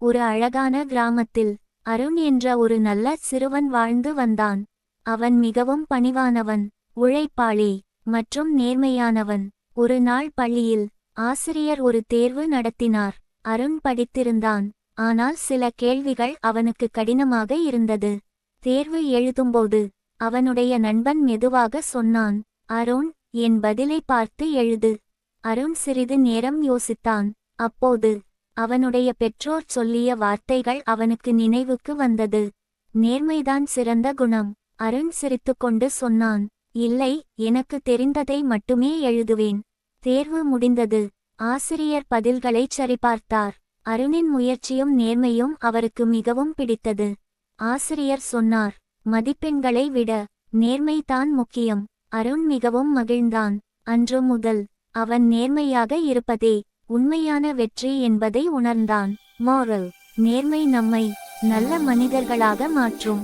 ஒரு அழகான கிராமத்தில் அருண் என்ற ஒரு நல்ல சிறுவன் வாழ்ந்து வந்தான். அவன் மிகவும் பணிவானவன், உழைப்பாளி மற்றும் நேர்மையானவன். ஒரு நாள் பள்ளியில் ஆசிரியர் ஒரு தேர்வு நடத்தினார். அருண் படித்திருந்தான், ஆனால் சில கேள்விகள் அவனுக்கு கடினமாக இருந்தது. தேர்வு எழுதும்போது அவனுடைய நண்பன் மெதுவாக சொன்னான், "அருண், என் பதிலை பார்த்து எழுது." அருண் சிறிது நேரம் யோசித்தான். அப்போது அவனுடைய பெற்றோர் சொல்லிய வார்த்தைகள் அவனுக்கு நினைவுக்கு வந்தது. நேர்மைதான் சிறந்த குணம். அருண் சிரித்துக்கொண்டு சொன்னான், "இல்லை, எனக்கு தெரிந்ததை மட்டுமே எழுதுவேன்." தேர்வு முடிந்தது. ஆசிரியர் பதில்களைச் சரிபார்த்தார். அருணின் முயற்சியும் நேர்மையும் அவருக்கு மிகவும் பிடித்தது. ஆசிரியர் சொன்னார், "மதிப்பெண்களை விட நேர்மைதான் முக்கியம்." அருண் மிகவும் மகிழ்ந்தான். அன்று முதல் அவன் நேர்மையாக இருப்பதே உண்மையான வெற்றி என்பதை உணர்ந்தான். மோரல்: நேர்மை நம்மை நல்ல மனிதர்களாக மாற்றும்.